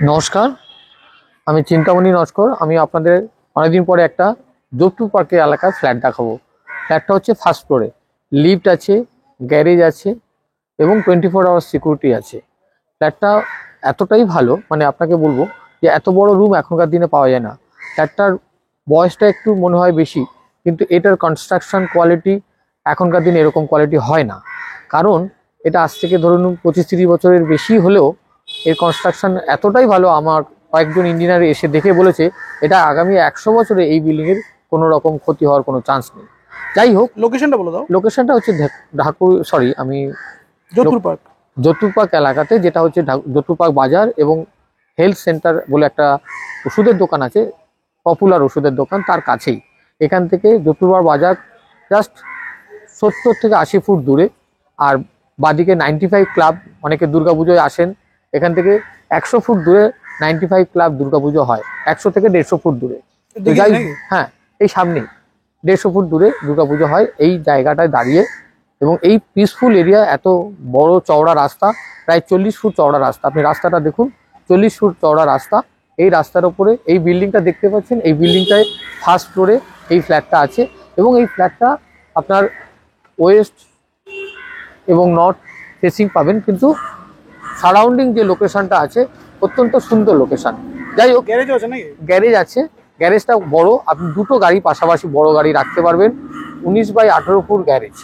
নমস্কার, আমি চিন্তামণি নস্কর। আমি আপনাদের অনেকদিন পরে একটা যোধপুর পার্কের এলাকায় ফ্ল্যাট দেখাবো। ফ্ল্যাটটা হচ্ছে ফার্স্ট ফ্লোরে, লিফট আছে, গ্যারেজ আছে এবং 24 আওয়ার সিকিউরিটি আছে। ফ্ল্যাটটা এতটাই ভালো, মানে আপনাকে বলবো যে এত বড় রুম এখনকার দিনে পাওয়া যায় না। ফ্ল্যাটটার বয়সটা একটু মনে হয় বেশি, কিন্তু এটার কনস্ট্রাকশন কোয়ালিটি এখনকার দিনে এরকম কোয়ালিটি হয় না। কারণ এটা আজ থেকে ধরুন 25-30 বছরের বেশি হলেও এর কনস্ট্রাকশন এতটাই ভালো, আমার কয়েকজন ইঞ্জিনিয়ার এসে দেখে বলেছে এটা আগামী 100 বছরে এই বিল্ডিংয়ের কোনো রকম ক্ষতি হওয়ার কোনো চান্স নেই। যাই হোক, লোকেশনটা বলে দাও। লোকেশনটা হচ্ছে যোধপুর পার্ক। যোধপুর পার্ক এলাকাতে, যেটা হচ্ছে যোধপুর পার্ক বাজার এবং হেলথ সেন্টার বলে একটা ওষুধের দোকান আছে, পপুলার ওষুধের দোকান, তার কাছেই। এখান থেকে যোধপুর পার্ক বাজার জাস্ট 70 থেকে 80 ফুট দূরে। আর বাদিকে 95 ক্লাব, অনেকে দুর্গাপুজোয় আসেন, এখান থেকে 100 ফুট দূরে 95 ক্লাব দুর্গাপুজো হয়, 100 থেকে 150 ফুট দূরে। হ্যাঁ, এই সামনেই 150 ফুট দূরে দুর্গাপুজো হয় এই জায়গাটায় দাঁড়িয়ে। এবং এই পিসফুল এরিয়া, এত বড় চওড়া রাস্তা, প্রায় 40 ফুট চওড়া রাস্তা। আপনি রাস্তাটা দেখুন, 40 ফুট চওড়া রাস্তা। এই রাস্তার উপরে এই বিল্ডিংটা দেখতে পাচ্ছেন, এই বিল্ডিংটায় ফার্স্ট ফ্লোরে এই ফ্ল্যাটটা আছে। এবং এই ফ্ল্যাটটা আপনার ওয়েস্ট এবং নর্থ ফেসিং পাবেন, কিন্তু সারাউন্ডিং যে লোকেশনটা আছে অত্যন্ত সুন্দর লোকেশন। যাই হোক, গ্যারেজ আছে নাকি? গ্যারেজ আছে, গ্যারেজটা বড়, আপনি দুটো গাড়ি পাশাপাশি বড় গাড়ি রাখতে পারবেন। 19/18 ফুট গ্যারেজ,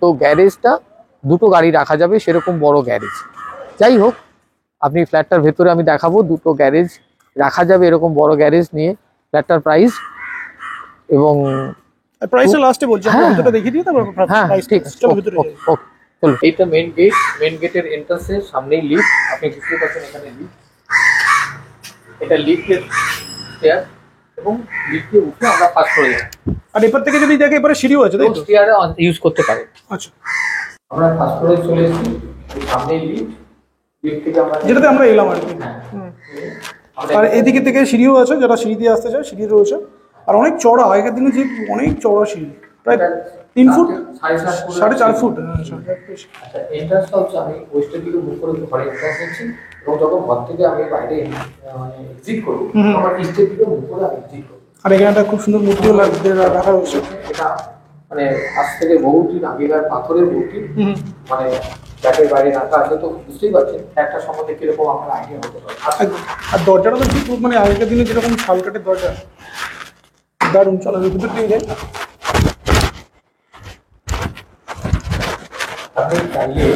তো গ্যারেজটা দুটো গাড়ি রাখা যাবে, সেরকম বড় গ্যারেজ। যাই হোক, আপনি ফ্ল্যাটটার ভেতরে আমি দেখাবো, দুটো গ্যারেজ রাখা যাবে এরকম বড় গ্যারেজ নিয়ে। ফ্ল্যাটটার প্রাইস এবং প্রাইসটা লাস্টে বলছি, আমরা ভিতরটা দেখিয়ে দিই, তারপর হ্যাঁ প্রাইস ঠিক আছে, চলো ভিতরে যাই। চলো। এইটা মেইন গেট, মেইন গেটের এন্ট্রান্সের সামনেই লিফট, আপনি বুঝতে পারছেন এখানে লিফট। এটা লিফটের স্টেয়ার এবং লিফটে উঠে আমরা ফার্স্ট ফ্লোরে যাব। আর এরপর থেকে যদি দেখে এবারে সিঁড়িও আছে, তাই তো? স্টেয়ারে ইউজ করতে পারেন। আচ্ছা, আমরা ফার্স্ট ফ্লোরে চলে এসেছি, সামনেই লিফট, লিফট থেকে আমরা যেটাতে আমরা এলাম আর কি। আর এদিকে থেকে সিঁড়িও আছে, যারা সিঁড়ি দিয়ে আসতে চায় সিঁড়ি রয়েছে। আর অনেক চড়া, আগেকার দিনে যে অনেক চড়া সিঁড়ি, প্রায় 3 ফুট 4.5 ফুট। আচ্ছা, এন্ট্রান্সটা হচ্ছে আমি ওয়েস্টের দিকে মুখ করে ঘরে এন্ট্রান্স নিচ্ছি, এবং যখন ঘর থেকে আমি বাইরে মানে এক্সিট করবো, আমার ইস্টের দিকে মুখ করে আমি এক্সিট করবো। আর এখানে একটা খুব সুন্দর মূর্তিও রাখা হয়েছে। এটা মানে আজ থেকে বহুদিন আগেকার পাথরের মূর্তি, মানে ব্যাটের বাইরে রাখা আছে, তো বুঝতেই পারছেন একটা সম্বন্ধে কিরকম আমার আইডিয়া হতে পারে। আর দরজাটা তো ঠিক মানে আগেকার দিনে যেরকম শালকাঠের দরজা, দারুণ। চলো ভিতর দিয়ে যাই। আপনি চাইলে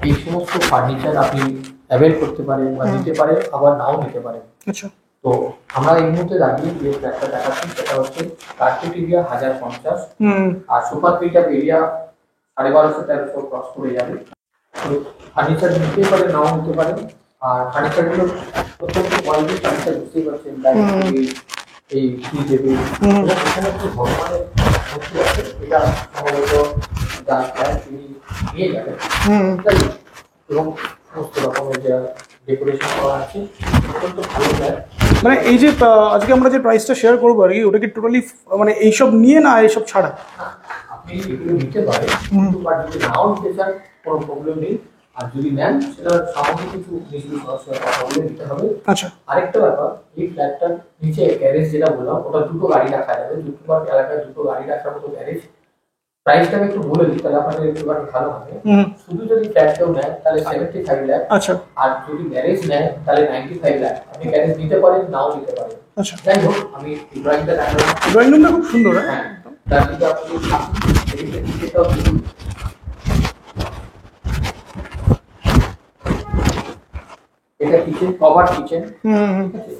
এই সমস্ত ফার্নিচার আপনি অ্যাভেল করতে পারেন বা নিতে পারেন, আবার নাও নিতে পারেন। আচ্ছা, তো আমরা এই মুহূর্তে দাঁড়িয়ে যে ফ্ল্যাটটা দেখাচ্ছি সেটা হচ্ছে কার্পেট এরিয়া 1050, আর সুপার পিকআপ এরিয়া 1250-1300 ক্রস করে যাবে। তো ফার্নিচার নিতে পারেন, নাও নিতে পারেন। আর ফার্নিচারগুলো অত্যন্ত কোয়ালিটির ফার্নিচার, বুঝতেই পারছেন, এই ফ্রি টেবিল, এখানে একটু ভগবানের মূর্তি আছে, এটা সম্ভবত যা চায় তিনি নিয়ে যাবেন। এবং সমস্ত রকমের যা ডেকোরেশন করা আছে অত্যন্ত ভালো যায়। মানে এই যে আজকে আমরা যে প্রাইসটা শেয়ার করবো আর কি, ওটা কি টোটালি মানে এইসব নিয়ে না এইসব ছাড়া? আপনি এগুলো নিতে পারেন, কিন্তু বা যদি নাও নিতে চান কোনো প্রবলেম নেই। আর যদি নেন সেটা সামগ্রিক কিছু নিশ্চিত কথা বলে দিতে হবে। আচ্ছা, আরেকটা ব্যাপার, এই ফ্ল্যাটটার নিচে গ্যারেজ যেটা বললাম, ওটা দুটো গাড়ি রাখা যাবে। যোধপুর পার্ক এলাকায় দুটো গাড়ি রাখার মতো গ্যারেজ। প্রাইসটা আমি একটু বলে দিই, তাহলে আপনাদের একটুখানি ভালো হবে। শুধু যদি ফ্ল্যাট কেউ নেয় তাহলে 75 লাখ। আচ্ছা, আর যদি গ্যারেজ নেয় তাহলে 95 লাখ। আপনি গ্যারেজ নিতে পারেন, নাও নিতে পারেন। আচ্ছা। যাই হোক, আমি ড্রয়িংটা দেখালাম। ড্রয়িং রুমটা খুব সুন্দর। হ্যাঁ, তার দিকে আপনি এটাও এটা কিচেন, কভার কিচেন। ঠিক আছে,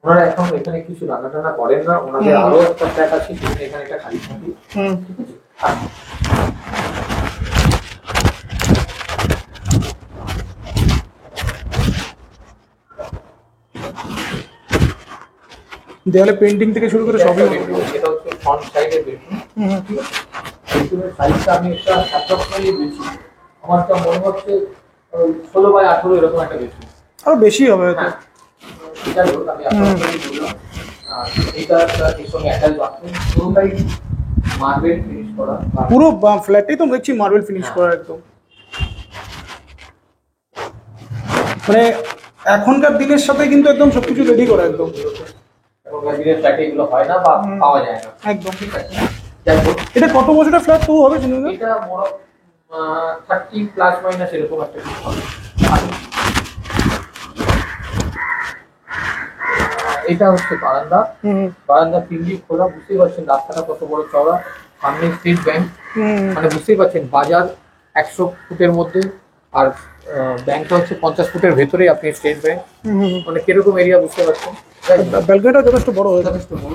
ওনারা এখন এখানে কিছু রান্না টান্না করেন না, ওনাদের আরো একটা ফ্ল্যাট আছে, এখানে একটা খালি থাকে। ঠিক আছে, দেয়ালে পেন্টিং থেকে শুরু করে সবই। এটা হচ্ছে ফ্রন্ট সাইডের বেডরুম। ঠিক আছে, বেডরুমের সাইজটা আমি একটা অ্যাপ্রক্সিমেটলি দিয়েছি, আমার তো মনে হচ্ছে 16/18 এরকম একটা বেডরুম, আরো বেশি হবে হয়তো। এটা হলো আমি অ্যাপ্রক্সিমেটলি বললাম। আর এটা এর সঙ্গে অ্যাটাচ বাথরুম, পুরোটাই মার্বেল ফিনিশ করা। পুরো ফ্ল্যাটটাই তো দেখছি মার্বেল ফিনিশ করা একদম। মানে এখনকার দিনের সাথে কিন্তু একদম সবকিছু রেডি করা একদম। এখনকার দিনের ফ্ল্যাটে এগুলো হয় না বা পাওয়া যায় না। একদম ঠিক আছে, যাই হোক, এটা কত বছরের ফ্ল্যাট তবু হবে চিন্তা? এটা মোর 30 প্লাস মাইনাস এরকম একটা কিছু হবে। এটা হচ্ছে বারান্দা। বারান্দা তিনদিক খোলা, বুঝতেই পারছেন রাস্তাটা কত বড় চওড়া, সামনে স্টেট ব্যাংক, মানে বুঝতেই পারছেন বাজার 100 ফুটের মধ্যে, আর ব্যাংকটা হচ্ছে 50 ফুটের ভেতরেই আপনি স্টেট ব্যাংক, মানে কিরকম এরিয়া বুঝতে পারছেন। ব্যালকনিটা যথেষ্ট বড় হয়েছে। যথেষ্ট বড়,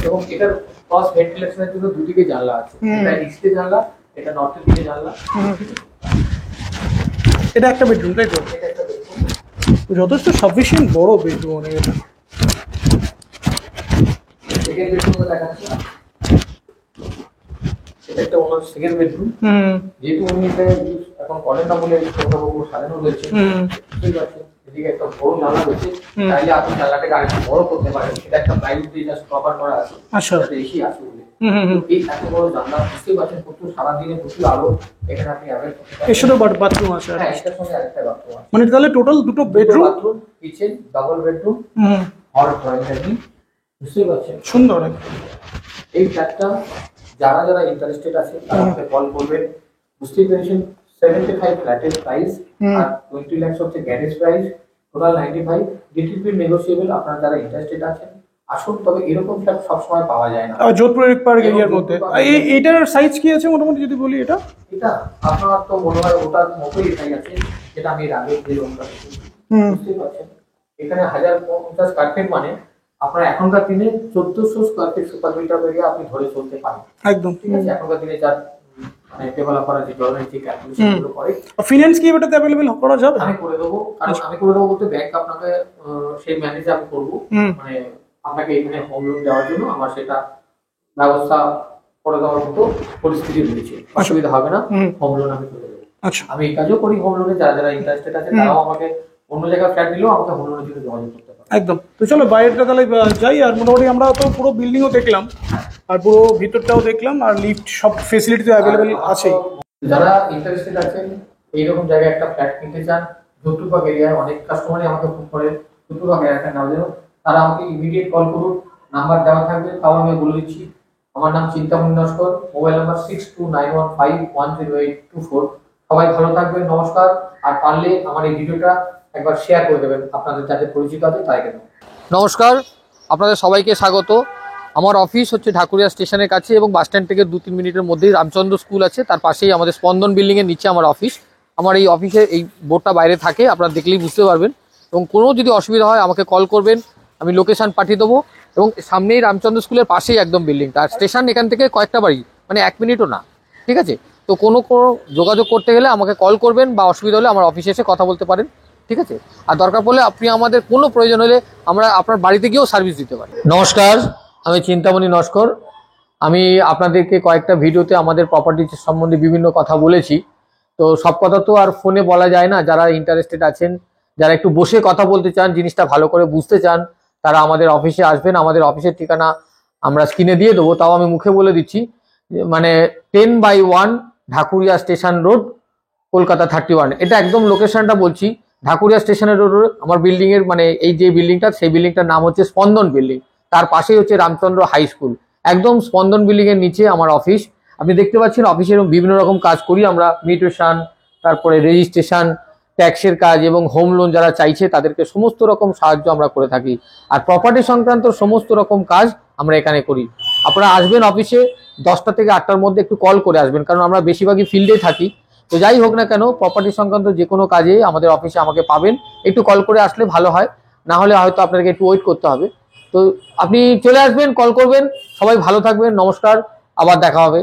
এবং এটার ক্রস ভেন্টিলেশনের জন্য দুদিকে জানলা আছে, এটা ইস্টে জানলা, এটা নর্থের দিকে জানলা। এটা একটা বেডরুম, তাই তো? এটা একটা bedroom। যথেষ্ট সাফিসিয়েন্ট বড় বেডরুম অনেক। এটা সেকেন্ড বেডরুমে দেখাচ্ছি, এটা একটা ওনার সেকেন্ড বেডরুম। যেহেতু উনি এটা use এখন করেন না বলে ছোটখাটো সাজানো রয়েছে, ঠিক আছে। এদিকে একটা বড় জানলা রয়েছে, চাইলে আপনি জানলাটাকে আরেকটু বড় করতে পারেন, সেটা একটা প্রাইস দিয়ে জাস্ট কভার করা আছে। আচ্ছা। যাতে এসি আছে বলে। এই এত বড় জানলা, বুঝতেই পারছেন প্রচুর সারাদিনে প্রচুর আলো এখানে আপনি অ্যাভয়েড করতে পারেন। এর সাথে বাথরুম আছে? হ্যাঁ, এটার সঙ্গে আরেকটা বাথরুম আছে। মানে তাহলে টোটাল দুটো bedroom, bathroom, kitchen, double bedroom, আর ড্রয়িং রুম, বুঝতেই পারছেন। সুন্দর। এই ফ্ল্যাটটা যারা যারা ইন্টারেস্টেড আছে তারা আমাকে কল করবেন। বুঝতেই পেরেছেন 75 ফ্ল্যাটের প্রাইস, আর 20 লাখ হচ্ছে garage price, total 95। DTP negotiable. আপনারা যারা ইন্টারেস্টেড আছেন আসুন, তবে এরকম ফ্ল্যাট সবসময় পাওয়া যায় না। যোধপুর পার্ক এরিয়ার মধ্যে এইটার সাইজ কি আছে মোটামুটি যদি বলি? এটা আপনার তো মনে হয় ওটার মতোই এটাই আছে, যেটা আমি এর আগে যে রুমটা বুঝতেই পারছেন। এখানে 1050 স্কয়ার ফিট, মানে আপনার এখনকার দিনে 1400 square feet super meter area আপনি ধরে চলতে পারেন। একদম ঠিক আছে, এখনকার দিনে যার মানে ডেভেলপাররা যে ধরনের যে ক্যালকুলেশন গুলো করে। ফিনান্স কি এটাতে अवेलेबल করা যাবে? আমি করে দেবো, কারণ আমি করে দেবো বলতে ব্যাংক আপনাকে সেই ম্যানেজে আমি করবো, মানে আপনাকে এখানে হোম লোন দেওয়ার জন্য আমার সেটা ব্যবস্থা করে দেওয়ার মতো পরিস্থিতি রয়েছে, অসুবিধা হবে না। হোম লোন আমি করে দেবো। আচ্ছা, আমি এই কাজও করি হোম লোনে। যারা যারা ইন্টারেস্টেড আছে তারাও আমাকে অন্য জায়গায় ফ্ল্যাট নিলেও আমাকে হোম লোনের জন্য যোগাযোগ করতে পারে। একদম। তো চলো বাইরেটা তাহলে যাই। আর মোটামুটি আমরা তো পুরো বিল্ডিংও দেখলাম, আর পুরো ভিতরটাও দেখলাম, আর লিফট সব ফেসিলিটি তো অ্যাভেলেবেল আছে। যারা ইন্টারেস্টেড আছেন এইরকম জায়গায় একটা ফ্ল্যাট কিনতে চান, যোধপুর এরিয়ায় অনেক কাস্টমারই আমাকে ফোন করে যোধপুর এলাকায় নাও যেন, তারা আমাকে ইমিডিয়েট কল করুন। নাম্বার দেওয়া থাকবে, তাও আমি বলে দিচ্ছি। আমার নাম চিন্তামণি নস্কর, মোবাইল নাম্বার 6291510824। সবাই ভালো থাকবেন, নমস্কার। আর পারলে আমার এই ভিডিওটা একবার শেয়ার করে দেবেন আপনাদের যাদের পরিচিত আছে তাদেরকে। নমস্কার, আপনাদের সবাইকে স্বাগত। আমার অফিস হচ্ছে ঢাকুরিয়া স্টেশনের কাছে, এবং বাস স্ট্যান্ড থেকে 2-3 মিনিটের মধ্যেই রামচন্দ্র স্কুল আছে, তার পাশেই আমাদের স্পন্দন বিল্ডিংয়ের নিচে আমার অফিস। আমার এই অফিসে এই বোর্ডটা বাইরে থাকে, আপনারা দেখলেই বুঝতে পারবেন। এবং কোনো যদি অসুবিধা হয় আমাকে কল করবেন, আমি লোকেশান পাঠিয়ে দেবো। এবং সামনেই রামচন্দ্র স্কুলের পাশেই একদম বিল্ডিংটা, আর স্টেশন এখান থেকে কয়েকটা বাড়ি, মানে 1 মিনিটও না। ঠিক আছে, তো কোনো যোগাযোগ করতে গেলে আমাকে কল করবেন, বা অসুবিধা হলে আমার অফিসে এসে কথা বলতে পারেন। ঠিক আছে, আর দরকার পড়লে আপনি আমাদের কোনো প্রয়োজন হলে আমরা আপনার বাড়িতে গিয়েও সার্ভিস দিতে পারি। নমস্কার, আমি চিন্তামণি নস্কর। আমি আপনাদেরকে কয়েকটা ভিডিওতে আমাদের প্রপার্টিজ সম্বন্ধে বিভিন্ন কথা বলেছি। তো সব কথা তো আর ফোনে বলা যায় না। যারা ইন্টারেস্টেড আছেন, যারা একটু বসে কথা বলতে চান, জিনিসটা ভালো করে বুঝতে চান, তারা আমাদের অফিসে আসবেন। আমাদের অফিসের ঠিকানা আমরা স্ক্রিনে দিয়ে দেবো, তাও আমি মুখে বলে দিচ্ছি। মানে 10/1 ঢাকুরিয়া স্টেশন রোড, কলকাতা 31। এটা একদম লোকেশনটা বলছি, ঢাকুরিয়া স্টেশনের রোড। আমার বিল্ডিং এর মানে এই যে বিল্ডিংটা, সেই বিল্ডিংটার নাম হচ্ছে স্পন্দন বিল্ডিং। তার পাশেই হচ্ছে রামচন্দ্র হাই স্কুল। একদম স্পন্দন বিল্ডিং এর নিচে আমার অফিস। আপনি দেখতে পাচ্ছেন অফিসের বিভিন্ন রকম কাজ করি আমরা, মিউটেশন, তারপরে রেজিস্ট্রেশন, ট্যাক্সের কাজ, এবং হোম লোন যারা চাইছে তাদেরকে সমস্ত রকম সাহায্য আমরা করে থাকি। আর প্রপার্টি সংক্রান্ত সমস্ত রকম কাজ আমরা এখানে করি। আপনারা আসবেন অফিসে 10টা থেকে 8টার মধ্যে, একটু কল করে আসবেন, কারণ আমরা বেশিরভাগই ফিল্ডে থাকি। তো যাই হোক না কেন, প্রপার্টি সংক্রান্ত যে কোনো কাজে আমাদের অফিসে আমাকে পাবেন। একটু কল করে আসলে ভালো হয়, না হলে হয়তো আপনাকে একটু ওয়েট করতে হবে। তো আপনি চলে আসবেন, কল করবেন। সবাই ভালো থাকবেন, নমস্কার, আবার দেখা হবে।